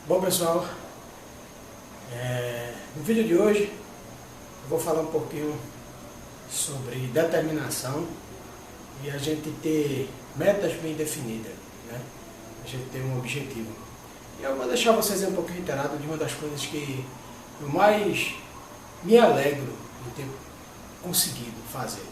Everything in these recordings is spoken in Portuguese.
Bom pessoal, no vídeo de hoje eu vou falar um pouquinho sobre determinação e a gente ter metas bem definidas, né? A gente ter um objetivo. E eu vou deixar vocês um pouquinho inteirados de uma das coisas que eu mais me alegro de ter conseguido fazer,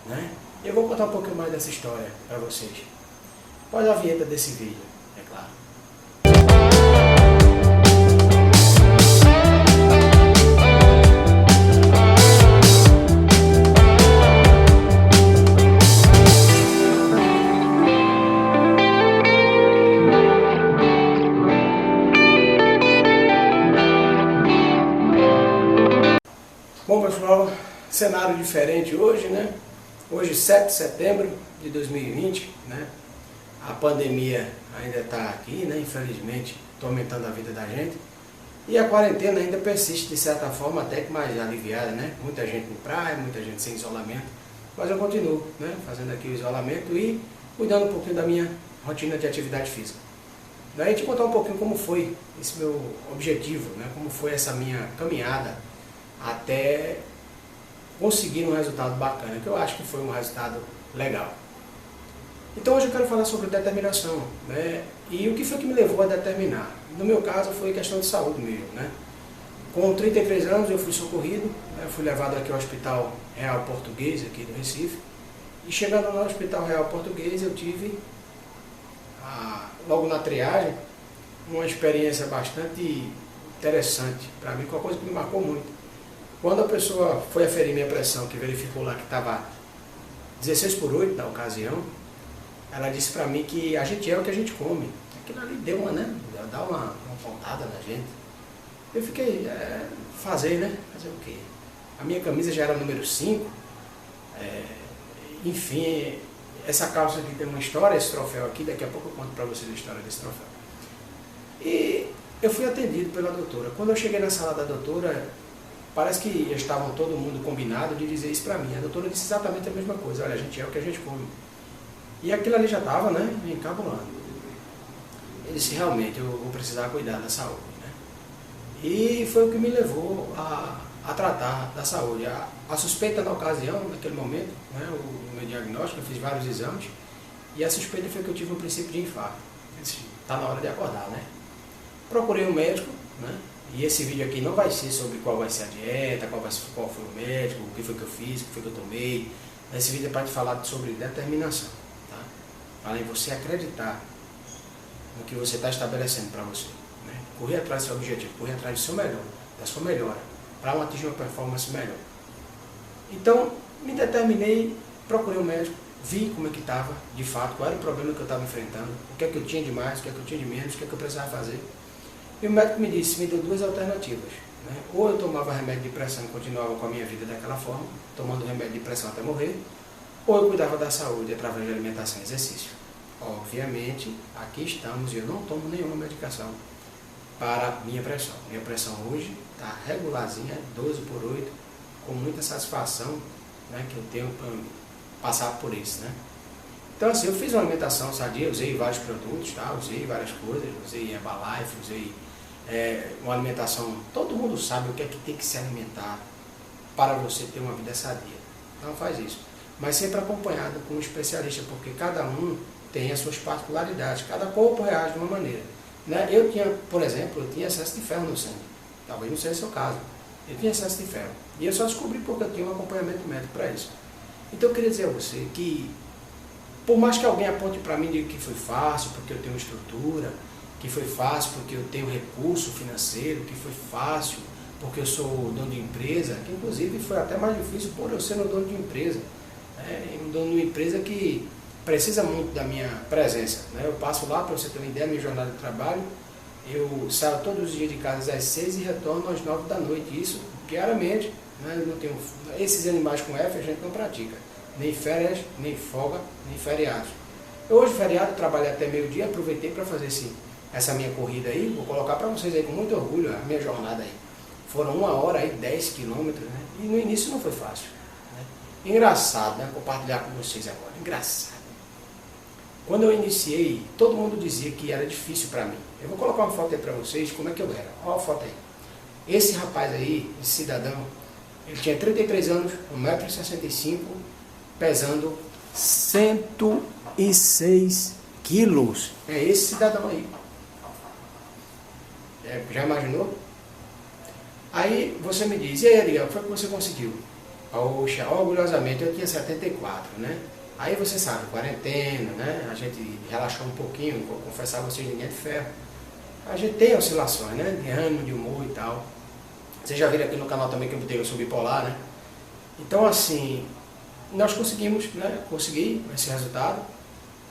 né? Eu vou contar um pouquinho mais dessa história para vocês. Após a vinheta desse vídeo, é claro. Bom pessoal, cenário diferente hoje, né? Hoje 7 de setembro de 2020, né? A pandemia ainda está aqui, né? Infelizmente, tormentando a vida da gente. E a quarentena ainda persiste de certa forma, até que mais aliviada, né? Muita gente em praia, muita gente sem isolamento. Mas eu continuo, né? Fazendo aqui o isolamento e cuidando um pouquinho da minha rotina de atividade física. Daí te contar um pouquinho como foi esse meu objetivo, né? Como foi essa minha caminhada até conseguir um resultado bacana, que eu acho que foi um resultado legal. Então hoje eu quero falar sobre determinação, né? E o que foi que me levou a determinar? No meu caso foi questão de saúde mesmo, né? Com 33 anos eu fui socorrido, né? Fui levado aqui ao Hospital Real Português, aqui do Recife, e chegando no Hospital Real Português eu tive, logo na triagem, uma experiência bastante interessante para mim, uma coisa que me marcou muito. Quando a pessoa foi aferir minha pressão, que verificou lá que estava 16/8 na ocasião, ela disse para mim que a gente é o que a gente come. Aquilo ali deu dá uma pontada na gente. Eu fiquei, fazer o quê? A minha camisa já era número 5, enfim, essa calça aqui tem uma história, esse troféu aqui, daqui a pouco eu conto para vocês a história desse troféu. E eu fui atendido pela doutora. Quando eu cheguei na sala da doutora, parece que estavam todo mundo combinado de dizer isso para mim. A doutora disse exatamente a mesma coisa. Olha, a gente é o que a gente come. E aquilo ali já estava, né, me encabulando. Eu disse, realmente, eu vou precisar cuidar da saúde, né? E foi o que me levou a tratar da saúde. A suspeita na ocasião, naquele momento, né, o meu diagnóstico, eu fiz vários exames, e a suspeita foi que eu tive um princípio de infarto. Eu disse, está na hora de acordar, né? Procurei um médico, né? E esse vídeo aqui não vai ser sobre qual vai ser a dieta, qual foi o médico, o que foi que eu fiz, o que foi que eu tomei. Esse vídeo é para te falar sobre determinação, tá? Para você acreditar no que você está estabelecendo para você, né? Correr atrás do seu objetivo, correr atrás do seu melhor, da sua melhora, para atingir uma performance melhor. Então, me determinei, procurei um médico, vi como é que estava, de fato, qual era o problema que eu estava enfrentando, o que é que eu tinha de mais, o que é que eu tinha de menos, o que é que eu precisava fazer. E o médico me deu duas alternativas, né? Ou eu tomava remédio de pressão e continuava com a minha vida daquela forma, tomando remédio de pressão até morrer, ou eu cuidava da saúde através de alimentação e exercício. Obviamente, aqui estamos e eu não tomo nenhuma medicação para minha pressão. Minha pressão hoje está regularzinha, 12/8, com muita satisfação, né, que eu tenho para passar por isso, né? Então assim, eu fiz uma alimentação sadia, usei vários produtos, tá? Usei várias coisas, usei Herbalife, usei uma alimentação, todo mundo sabe o que é que tem que se alimentar para você ter uma vida sadia. Então faz isso. Mas sempre acompanhado com um especialista, porque cada um tem as suas particularidades, cada corpo reage de uma maneira, né? Eu tinha, por exemplo, eu tinha excesso de ferro no sangue, talvez não seja o seu caso, eu tinha excesso de ferro, e eu só descobri porque eu tinha um acompanhamento médico para isso. Então eu queria dizer a você que, por mais que alguém aponte para mim de que foi fácil, porque eu tenho estrutura, que foi fácil porque eu tenho recurso financeiro, que foi fácil porque eu sou dono de empresa, que inclusive foi até mais difícil por eu ser um dono de empresa, um dono de uma empresa que precisa muito da minha presença, né? Eu passo lá, para você ter uma ideia, minha jornada de trabalho, eu saio todos os dias de casa às 6 e retorno às 9 da noite, isso diariamente, né? Eu não tenho, esses animais com F a gente não pratica, nem férias, nem folga, nem feriados. Hoje, feriado, trabalhei até meio-dia, aproveitei para fazer essa minha corrida aí, vou colocar para vocês aí com muito orgulho a minha jornada aí. Foram 1 hora aí, 10 quilômetros, né? E no início não foi fácil, né? Engraçado, né? Compartilhar com vocês agora, engraçado. Quando eu iniciei, todo mundo dizia que era difícil para mim. Eu vou colocar uma foto aí para vocês, como é que eu era. Olha a foto aí. Esse rapaz aí, esse cidadão, ele tinha 33 anos, 1,65 m, pesando 106 quilos. É esse cidadão aí. Já imaginou? Aí você me diz, e aí, Ariel, o que foi que você conseguiu? Poxa, orgulhosamente eu tinha 74, né? Aí você sabe, quarentena, né? A gente relaxou um pouquinho, vou confessar a vocês, ninguém é de ferro. A gente tem oscilações, né? De ânimo, de humor e tal. Vocês já viram aqui no canal também que eu sou bipolar, né? Então, assim, nós conseguimos, né? Consegui esse resultado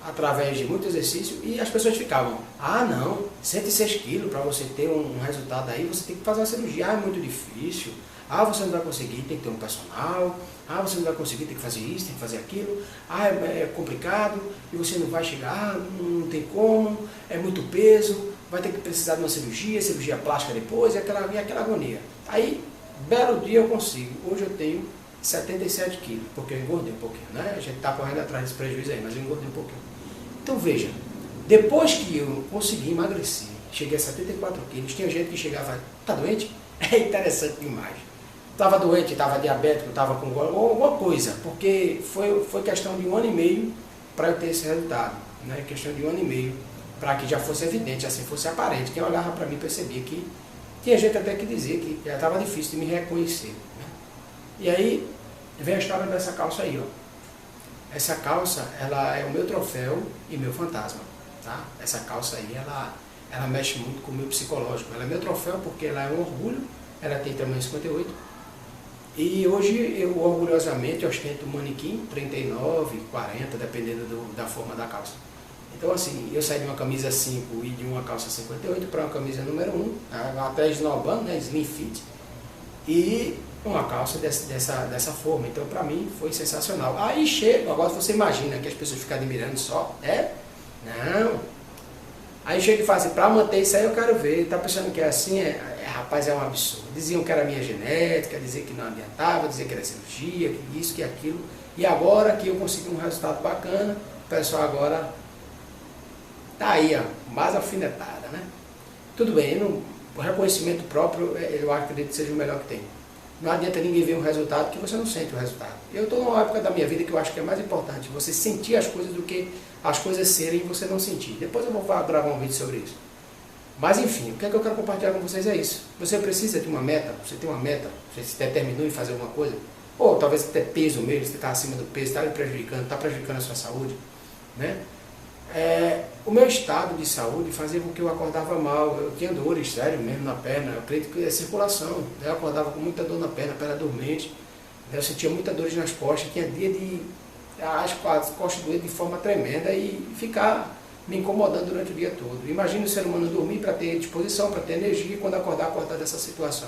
através de muito exercício e as pessoas ficavam, ah não, 106 quilos para você ter um resultado aí, você tem que fazer uma cirurgia, ah, é muito difícil, ah, você não vai conseguir, tem que ter um personal, ah, você não vai conseguir, tem que fazer isso, tem que fazer aquilo, ah, é complicado, e você não vai chegar, não tem como, é muito peso, vai ter que precisar de uma cirurgia plástica depois, e aquela agonia. Aí, belo dia eu consigo, hoje eu tenho 77 quilos, porque eu engordei um pouquinho, né? A gente está correndo atrás desse prejuízo aí, mas eu engordei um pouquinho. Então veja, depois que eu consegui emagrecer, cheguei a 74 quilos, tinha gente que chegava, tá doente? É interessante demais. Estava doente, estava diabético, estava com alguma coisa, porque foi questão de 1 ano e meio para eu ter esse resultado, né? Questão de 1 ano e meio, para que já fosse evidente, assim fosse aparente. Quem olhava para mim percebia que tinha gente até que dizia que já estava difícil de me reconhecer, né? E aí vem a história dessa calça aí, ó. Essa calça, ela é o meu troféu e meu fantasma, tá? Essa calça aí, ela mexe muito com o meu psicológico. Ela é meu troféu porque ela é um orgulho, ela tem tamanho 58. E hoje eu orgulhosamente ostento um manequim 39, 40, dependendo da forma da calça. Então assim, eu saí de uma camisa 5 e de uma calça 58 para uma camisa número 1, até esnobando, né, slim fit, e uma calça dessa forma. Então para mim foi sensacional. Aí chega, agora você imagina que as pessoas ficam admirando só, não. Aí chega e fala assim, para manter isso aí eu quero ver, tá pensando que é assim, rapaz, é um absurdo. Diziam que era minha genética, diziam que não adiantava, diziam que era cirurgia, que isso, que aquilo. E agora que eu consegui um resultado bacana, o pessoal agora tá aí, ó, mais alfinetada, né? Tudo bem, o reconhecimento próprio, eu acredito que seja o melhor que tem. Não adianta ninguém ver um resultado que você não sente o resultado. Eu estou numa época da minha vida que eu acho que é mais importante você sentir as coisas do que as coisas serem e você não sentir. Depois eu vou gravar um vídeo sobre isso. Mas enfim, o que é que eu quero compartilhar com vocês é isso. Você precisa de uma meta, você tem uma meta, você se determinou em fazer alguma coisa, ou talvez até peso mesmo, você está acima do peso, está prejudicando a sua saúde, né? O meu estado de saúde fazia com que eu acordava mal, eu tinha dores, sério mesmo, na perna, eu acredito que é circulação, né? Eu acordava com muita dor na perna dormente, né? Eu sentia muita dor nas costas, tinha dia de as costas doer de forma tremenda e ficar me incomodando durante o dia todo. Imagina o ser humano dormir para ter disposição, para ter energia e quando acordar dessa situação.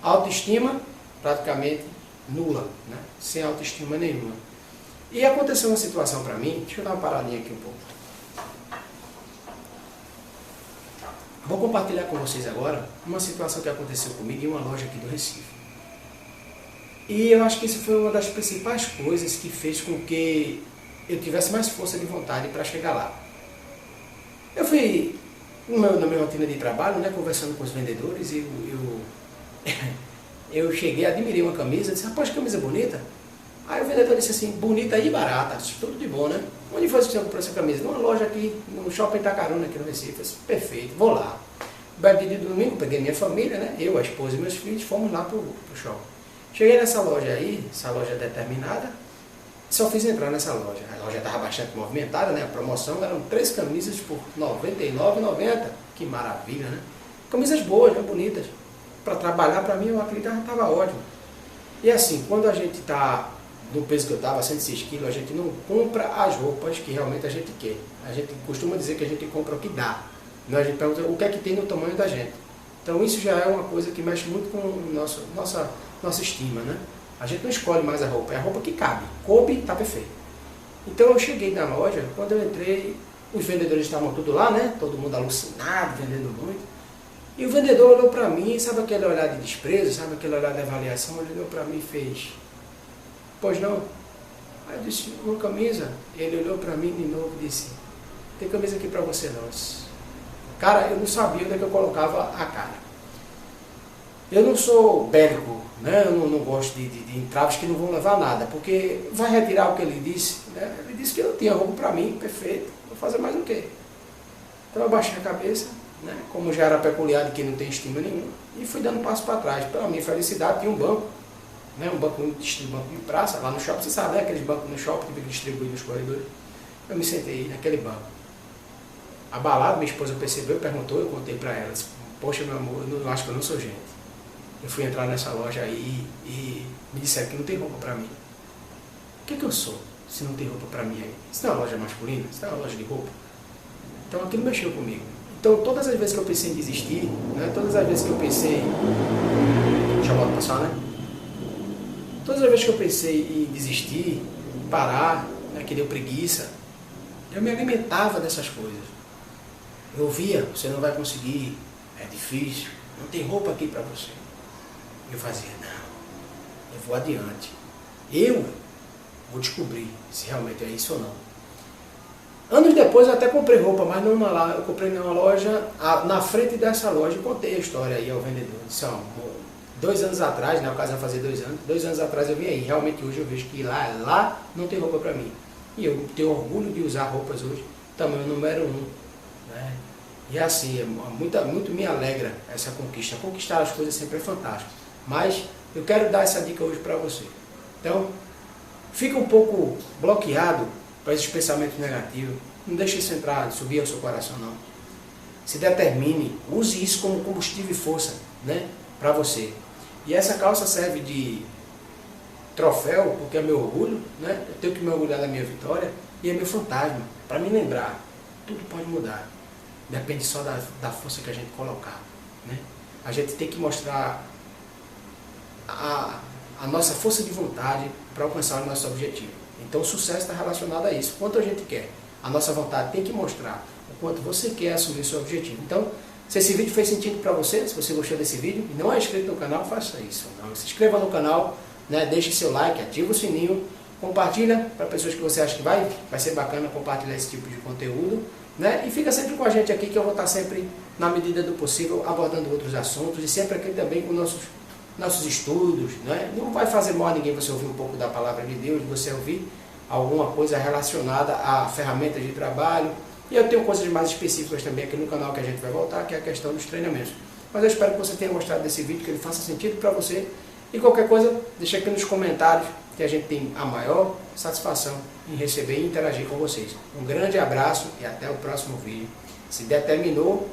A autoestima praticamente nula, né? Sem autoestima nenhuma. E aconteceu uma situação para mim, deixa eu dar uma paradinha aqui um pouco. Vou compartilhar com vocês agora uma situação que aconteceu comigo em uma loja aqui do Recife. E eu acho que isso foi uma das principais coisas que fez com que eu tivesse mais força de vontade para chegar lá. Eu fui na minha rotina de trabalho, né, conversando com os vendedores, e eu cheguei, admirei uma camisa, disse, rapaz, que camisa bonita. Aí o vendedor disse assim, bonita e barata, tudo de bom, né? Onde foi que você comprou essa camisa? Numa loja aqui, no Shopping Itacaruna, aqui no Recife. Eu disse, perfeito, vou lá. Belo dia de domingo, peguei minha família, né? Eu, a esposa e meus filhos, fomos lá pro shopping. Cheguei nessa loja aí, essa loja determinada, só fiz entrar nessa loja. A loja estava bastante movimentada, né? A promoção eram 3 camisas por R$ 99,90. Que maravilha, né? Camisas boas, né? Bonitas. Para trabalhar, para mim, eu acredito que estava ótimo. E assim, quando a gente está no peso que eu estava, 106 quilos, a gente não compra as roupas que realmente a gente quer. A gente costuma dizer que a gente compra o que dá. Não, a gente pergunta o que é que tem no tamanho da gente. Então isso já é uma coisa que mexe muito com nossa estima, né? A gente não escolhe mais a roupa, é a roupa que cabe. Coube, está perfeito. Então eu cheguei na loja, quando eu entrei, os vendedores estavam tudo lá, né? Todo mundo alucinado, vendendo muito. E o vendedor olhou para mim, sabe aquele olhar de desprezo, sabe aquele olhar de avaliação? Ele olhou para mim e fez, pois não? Aí eu disse, uma camisa. Ele olhou para mim de novo e disse, tem camisa aqui para você não. Cara, eu não sabia onde é que eu colocava a cara. Eu não sou bélico, né? Eu não gosto de entraves que não vão levar a nada, porque vai retirar o que ele disse, né? Ele disse que não tinha roupa para mim, perfeito, vou fazer mais o quê? Então eu baixei a cabeça, né? Como já era peculiar de quem não tem estima nenhuma, e fui dando um passo para trás. Pela minha felicidade, tinha um banco, né? Um banco de praça, lá no shopping, você sabe, né? Aqueles bancos no shopping que distribuem nos corredores. Eu me sentei naquele banco. Abalado, minha esposa percebeu, perguntou, eu contei para ela, disse, poxa, meu amor, eu acho que eu não sou gente. Eu fui entrar nessa loja aí e me disseram que não tem roupa para mim. O que eu sou se não tem roupa para mim aí? Isso não é uma loja masculina? Isso não é uma loja de roupa? Então aquilo mexeu comigo. Então todas as vezes que eu pensei em desistir, né, todas as vezes que eu pensei... Deixa eu voltar passar, né? Todas as vezes que eu pensei em desistir, parar, né, que deu preguiça, eu me alimentava dessas coisas. Eu ouvia, você não vai conseguir, é difícil, não tem roupa aqui para você. Eu fazia, não, eu vou adiante. Eu vou descobrir se realmente é isso ou não. Anos depois eu até comprei roupa, mas não lá, eu comprei numa loja, na frente dessa loja, e contei a história aí ao vendedor. Disse, ó, 2 anos atrás, na ocasião fazia 2 anos atrás eu vim aí. Realmente hoje eu vejo que lá não tem roupa para mim. E eu tenho orgulho de usar roupas hoje, tamanho número 1. Né? E assim, muito me alegra essa conquista. Conquistar as coisas sempre é fantástico. Mas eu quero dar essa dica hoje para você. Então, fica um pouco bloqueado para esses pensamentos negativos. Não deixe isso entrar, subir ao seu coração, não. Se determine, use isso como combustível e força, né, para você. E essa calça serve de troféu, porque é meu orgulho, né? Eu tenho que me orgulhar da minha vitória, e é meu fantasma, para me lembrar, tudo pode mudar. Depende só da força que a gente colocar, né? A gente tem que mostrar a nossa força de vontade para alcançar o nosso objetivo. Então o sucesso está relacionado a isso. Quanto a gente quer, a nossa vontade tem que mostrar o quanto você quer assumir o seu objetivo. Então, se esse vídeo fez sentido para você, se você gostou desse vídeo e não é inscrito no canal, faça isso. Não. Se inscreva no canal, né? Deixe seu like, ative o sininho, compartilha para pessoas que você acha que vai ser bacana compartilhar esse tipo de conteúdo, né? E fica sempre com a gente aqui, que eu vou estar sempre, na medida do possível, abordando outros assuntos e sempre aqui também com nossos estudos, né? Não vai fazer mal a ninguém você ouvir um pouco da palavra de Deus, você ouvir alguma coisa relacionada a ferramentas de trabalho. E eu tenho coisas mais específicas também aqui no canal que a gente vai voltar, que é a questão dos treinamentos. Mas eu espero que você tenha gostado desse vídeo, que ele faça sentido para você. E qualquer coisa, deixa aqui nos comentários, que a gente tem a maior satisfação em receber e interagir com vocês. Um grande abraço e até o próximo vídeo. Se determinou,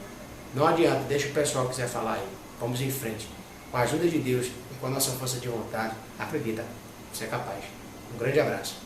não adianta, deixa o pessoal que quiser falar aí. Vamos em frente. Com a ajuda de Deus e com a nossa força de vontade, acredita, você é capaz. Um grande abraço.